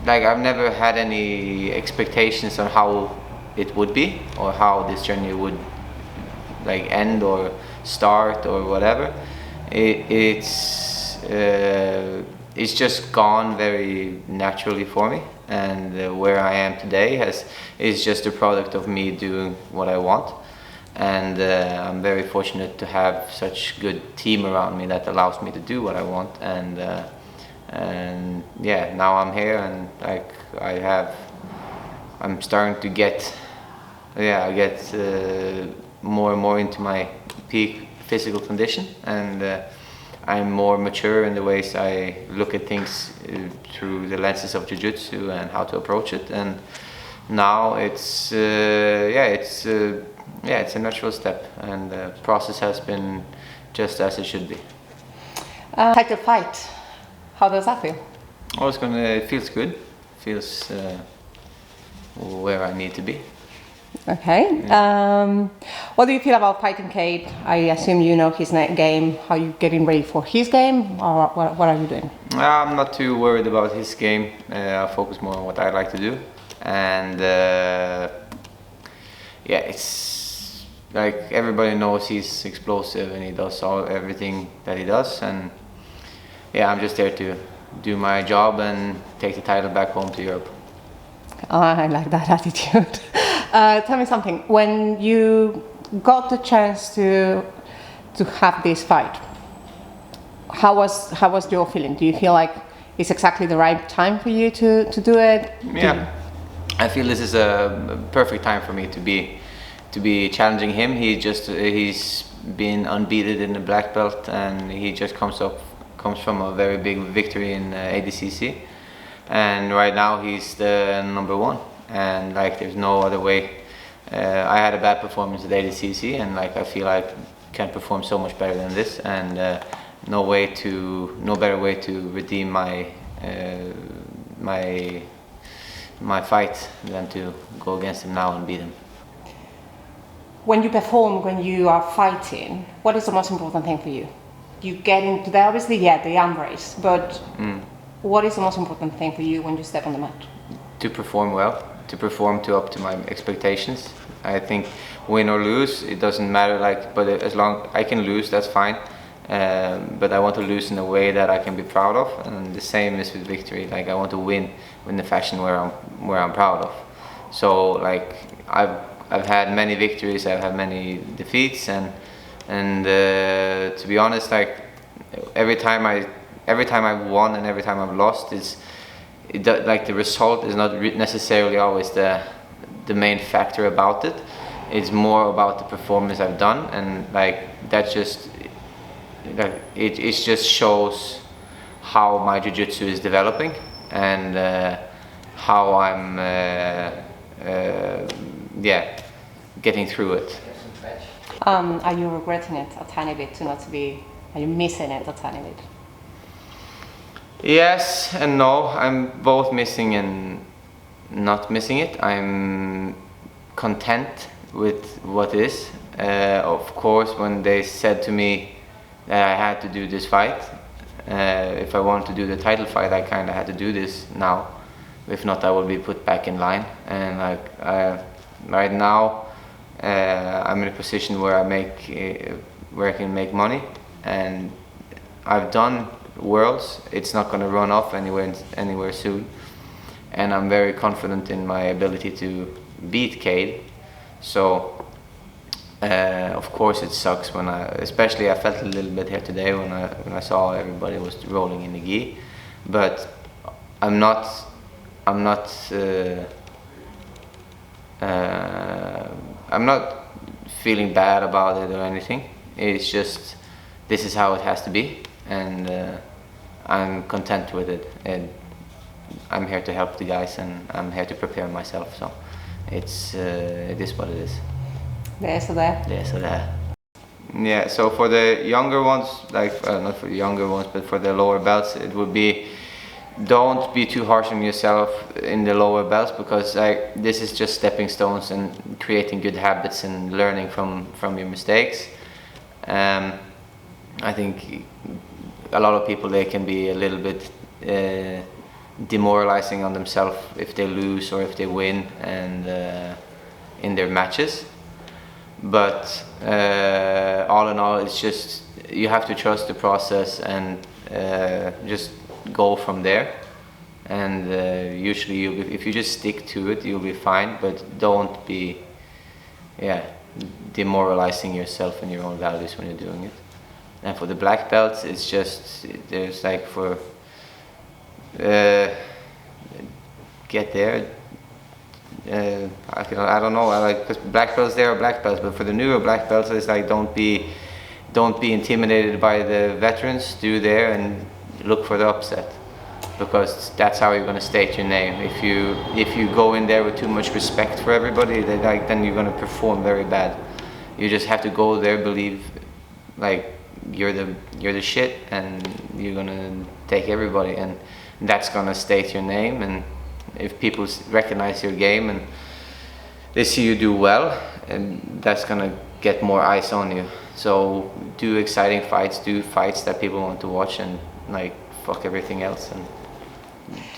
like I've never had any expectations on how it would be or how this journey would like end or start or whatever. It's just gone very naturally for me, and where I am today is just a product of me doing what I want. And I'm very fortunate to have such good team around me that allows me to do what I want. And yeah, now I'm here, and like I'm starting to get, I get more and more into my peak physical condition, and I'm more mature in the ways I look at things through the lenses of jiu-jitsu and how to approach it. And now it's a natural step, and the process has been just as it should be. Title fight, how does that feel? Oh, it feels good. Feels where I need to be. Okay. What do you feel about fighting Cade? I assume you know his game. Are you getting ready for his game, or what are you doing? I'm not too worried about his game. I focus more on what I like to do, and it's like everybody knows he's explosive and he does everything that he does, and I'm just there to do my job and take the title back home to Europe. Oh, I like that attitude. Tell me something. When you got the chance to have this fight, how was your feeling? Do you feel like it's exactly the right time for you to do it? Yeah, I feel this is a perfect time for me to be challenging him. He's been unbeaten in the black belt, and he just comes from a very big victory in ADCC. And right now he's the number one, and like there's no other way. I had a bad performance at ADCC, and like I feel I can perform so much better than this, and no better way to redeem my my fight than to go against him now and beat him. When you perform, when you are fighting, what is the most important thing for you? You get into the obviously the arm race, but what is the most important thing for you when you step on the mat? To perform well, to perform up to my expectations. I think win or lose, it doesn't matter. But as long I can lose, that's fine. But I want to lose in a way that I can be proud of, and the same is with victory. Like I want to win in the fashion where I'm proud of. So like I've had many victories, I've had many defeats, and to be honest, like every time I've won and every time I've lost, like the result is not necessarily always the main factor about it. It's more about the performance I've done, and like that just it just shows how my jiu-jitsu is developing, and how I'm getting through it. Are you regretting it a tiny bit are you missing it a tiny bit? Yes and no. I'm both missing and not missing it. I'm content with what is. Of course, when they said to me that I had to do this fight, if I want to do the title fight, I kind of had to do this now. If not, I will be put back in line. And like right now, I'm in a position where I can make money, and I've done worlds. It's not going to run off anywhere soon, and I'm very confident in my ability to beat Cade. So of course it sucks when especially I felt a little bit here today when I saw everybody was rolling in the gi, but I'm not feeling bad about it or anything. It's just this is how it has to be, and I'm content with it, and I'm here to help the guys, and I'm here to prepare myself. So it is what it is. There's there. There's there. Yeah. So for the younger ones, like not for the younger ones, but for the lower belts, it would be, don't be too harsh on yourself in the lower belts, because this is just stepping stones and creating good habits and learning from your mistakes. I think a lot of people, they can be a little bit demoralizing on themselves if they lose or if they win, and in their matches. But all in all, it's just you have to trust the process and just go from there. And usually, if you just stick to it, you'll be fine. But don't be, demoralizing yourself and your own values when you're doing it. And for the black belts, it's just there's like for get there. I don't know. I like, because black belts, there are black belts, but for the newer black belts, it's like don't be intimidated by the veterans. Do there and look for the upset, because that's how you're going to state your name. If you go in there with too much respect for everybody, then you're going to perform very bad. You just have to go there, believe like you're the shit, and you're going to take everybody, and that's going to state your name. And if people recognize your game and they see you do well, and that's going to get more eyes on you. So do exciting fights, do fights that people want to watch, and like fuck everything else. And